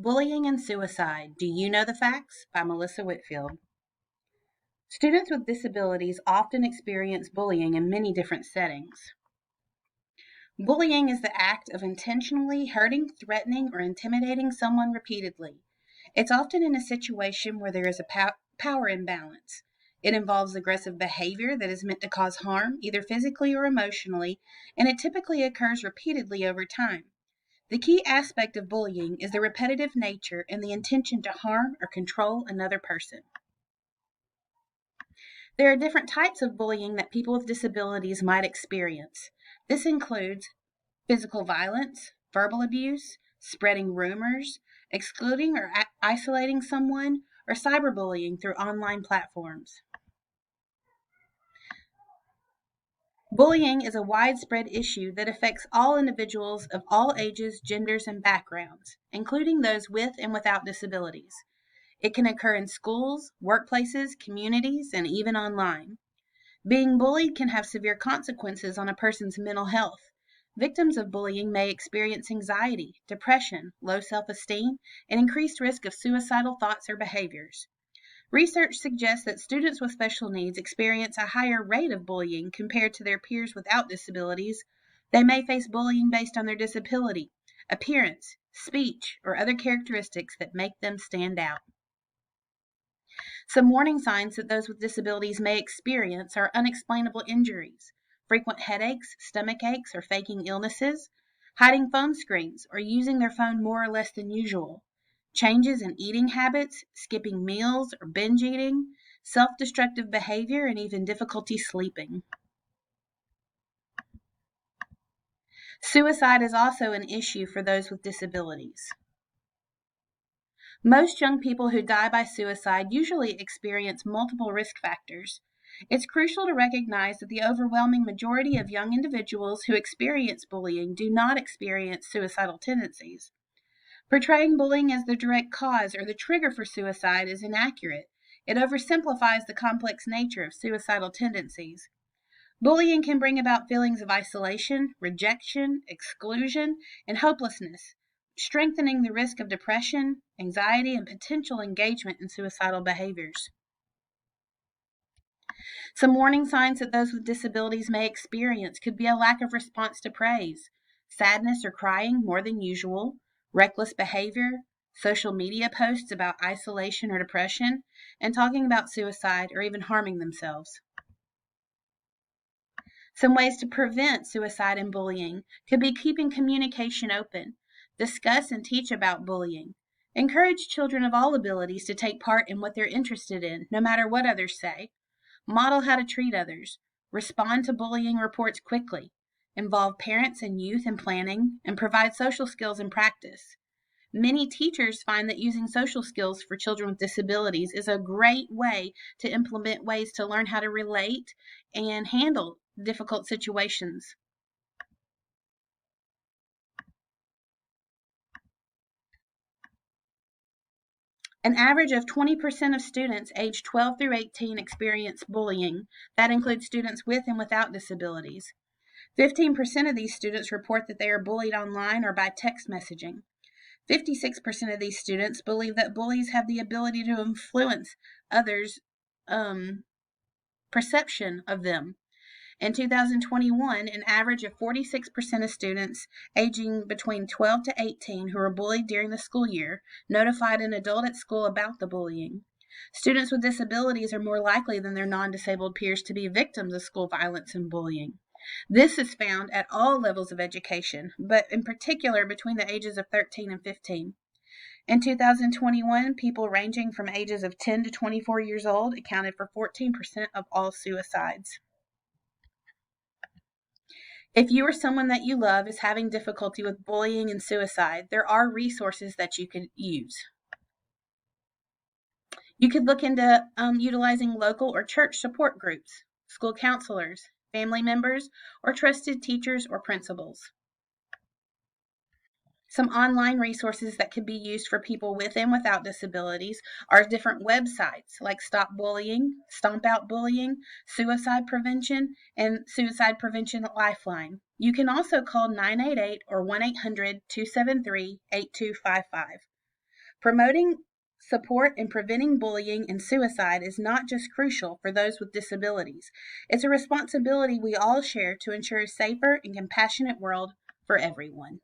Bullying and Suicide, Do You Know the Facts? By Melissa Whitfield. Students with disabilities often experience bullying in many different settings. Bullying is the act of intentionally hurting, threatening, or intimidating someone repeatedly. It's often in a situation where there is a power imbalance. It involves aggressive behavior that is meant to cause harm, either physically or emotionally, and it typically occurs repeatedly over time. The key aspect of bullying is the repetitive nature and the intention to harm or control another person. There are different types of bullying that people with disabilities might experience. This includes physical violence, verbal abuse, spreading rumors, excluding or isolating someone, or cyberbullying through online platforms. Bullying is a widespread issue that affects all individuals of all ages, genders, and backgrounds, including those with and without disabilities. It can occur in schools, workplaces, communities, and even online. Being bullied can have severe consequences on a person's mental health. Victims of bullying may experience anxiety, depression, low self-esteem, and increased risk of suicidal thoughts or behaviors. Research suggests that students with special needs experience a higher rate of bullying compared to their peers without disabilities. They may face bullying based on their disability, appearance, speech, or other characteristics that make them stand out. Some warning signs that those with disabilities may experience are unexplainable injuries, frequent headaches, stomach aches, or faking illnesses, hiding phone screens, or using their phone more or less than usual, changes in eating habits, skipping meals or binge eating, self-destructive behavior, and even difficulty sleeping. Suicide is also an issue for those with disabilities. Most young people who die by suicide usually experience multiple risk factors. It's crucial to recognize that the overwhelming majority of young individuals who experience bullying do not experience suicidal tendencies. Portraying bullying as the direct cause or the trigger for suicide is inaccurate. It oversimplifies the complex nature of suicidal tendencies. Bullying can bring about feelings of isolation, rejection, exclusion, and hopelessness, strengthening the risk of depression, anxiety, and potential engagement in suicidal behaviors. Some warning signs that those with disabilities may experience could be a lack of response to praise, sadness or crying more than usual, reckless behavior, social media posts about isolation or depression, and talking about suicide or even harming themselves. Some ways to prevent suicide and bullying could be keeping communication open, discuss and teach about bullying, encourage children of all abilities to take part in what they're interested in, no matter what others say, model how to treat others, respond to bullying reports quickly, involve parents and youth in planning, and provide social skills and practice. Many teachers find that using social skills for children with disabilities is a great way to implement ways to learn how to relate and handle difficult situations. An average of 20% of students aged 12 through 18 experience bullying. That includes students with and without disabilities. 15% of these students report that they are bullied online or by text messaging. 56% of these students believe that bullies have the ability to influence others' perception of them. In 2021, an average of 46% of students aging between 12 to 18 who were bullied during the school year notified an adult at school about the bullying. Students with disabilities are more likely than their non-disabled peers to be victims of school violence and bullying. This is found at all levels of education, but in particular between the ages of 13 and 15. In 2021, people ranging from ages of 10 to 24 years old accounted for 14% of all suicides. If you or someone that you love is having difficulty with bullying and suicide, there are resources that you could use. You could look into utilizing local or church support groups, school counselors, family members, or trusted teachers or principals. Some online resources that could be used for people with and without disabilities are different websites like Stop Bullying, Stomp Out Bullying, Suicide Prevention, and Suicide Prevention Lifeline. You can also call 988 or 1-800-273-8255. Promoting support and preventing bullying and suicide is not just crucial for those with disabilities. It's a responsibility we all share to ensure a safer and compassionate world for everyone.